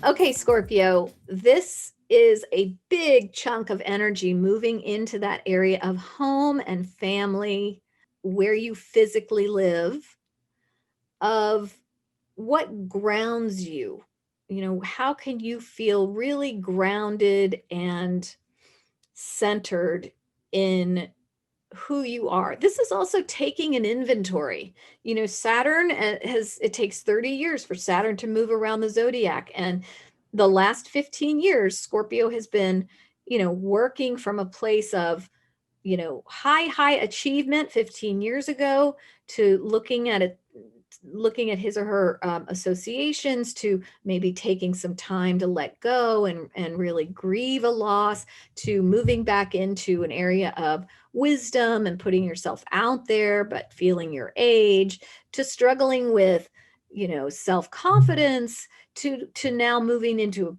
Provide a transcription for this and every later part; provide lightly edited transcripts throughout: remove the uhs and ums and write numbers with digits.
Okay, Scorpio, this is a big chunk of energy moving into that area of home and family, where you physically live, of what grounds you. How can you feel really grounded and centered in who you are? This is also taking an inventory. Saturn it takes 30 years for Saturn to move around the zodiac. And the last 15 years, Scorpio has been, working from a place of, high achievement 15 years ago, to looking at his or her associations, to maybe taking some time to let go and really grieve a loss, to moving back into an area of wisdom and putting yourself out there, but feeling your age, to struggling with, self-confidence, to now moving into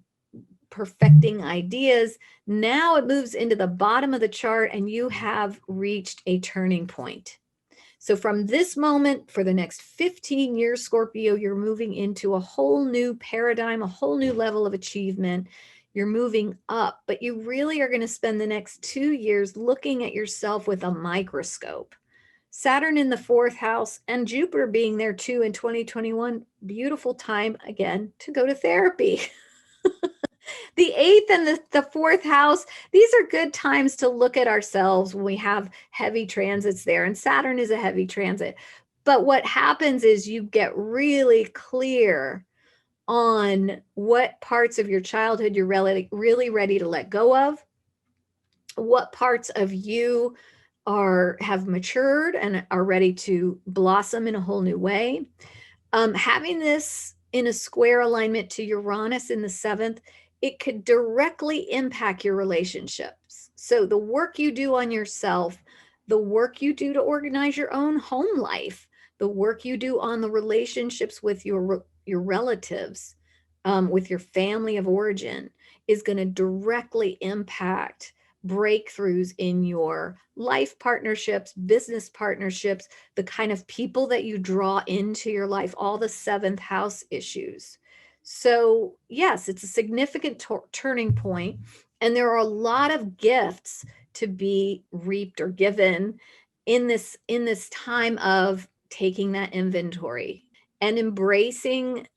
perfecting ideas. Now it moves into the bottom of the chart and you have reached a turning point. So from this moment, for the next 15 years, Scorpio, you're moving into a whole new paradigm, a whole new level of achievement. You're moving up, but you really are going to spend the next 2 years looking at yourself with a microscope. Saturn in the fourth house and Jupiter being there too in 2021, beautiful time again to go to therapy. The eighth and the fourth house, these are good times to look at ourselves when we have heavy transits there. And Saturn is a heavy transit. But what happens is you get really clear on what parts of your childhood you're really ready to let go of, what parts of you have matured and are ready to blossom in a whole new way. Having this in a square alignment to Uranus in the seventh, it could directly impact your relationships. So the work you do on yourself, the work you do to organize your own home life, the work you do on the relationships with your relatives, with your family of origin, is going to directly impact breakthroughs in your life partnerships, business partnerships, the kind of people that you draw into your life, all the seventh house issues. So yes, it's a significant turning point, and there are a lot of gifts to be reaped or given in this time of taking that inventory and embracing,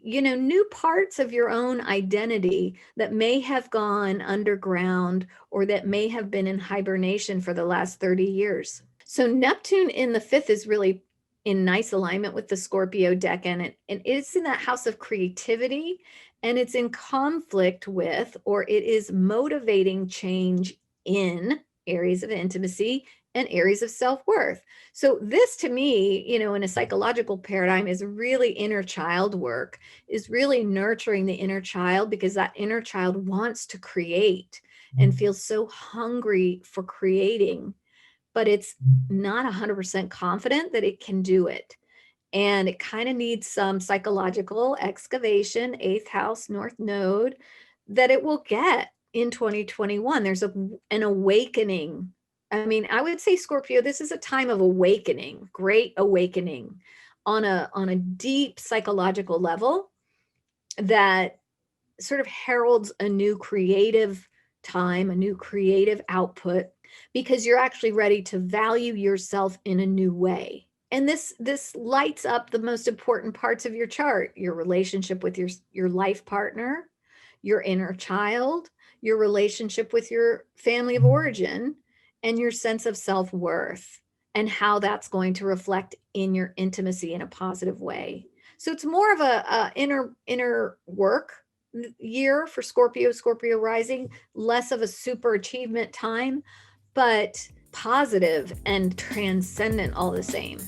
new parts of your own identity that may have gone underground or that may have been in hibernation for the last 30 years. So Neptune in the fifth is really in nice alignment with the Scorpio decan, and it's in that house of creativity, and it's in conflict with, or it is motivating change in areas of intimacy and areas of self-worth. So this, to me, in a psychological paradigm, is really inner child work, is really nurturing the inner child, because that inner child wants to create and feels so hungry for creating, but it's not 100% confident that it can do it. And it kind of needs some psychological excavation, eighth house, north node, that it will get in 2021. There's an awakening. I mean, I would say, Scorpio, this is a time of awakening, great awakening on a deep psychological level that sort of heralds a new creative time, a new creative output, because you're actually ready to value yourself in a new way. And this lights up the most important parts of your chart: your relationship with your life partner, your inner child, your relationship with your family of origin, and your sense of self-worth, and how that's going to reflect in your intimacy in a positive way. So it's more of a inner work year for Scorpio rising, less of a super achievement time, but positive and transcendent all the same.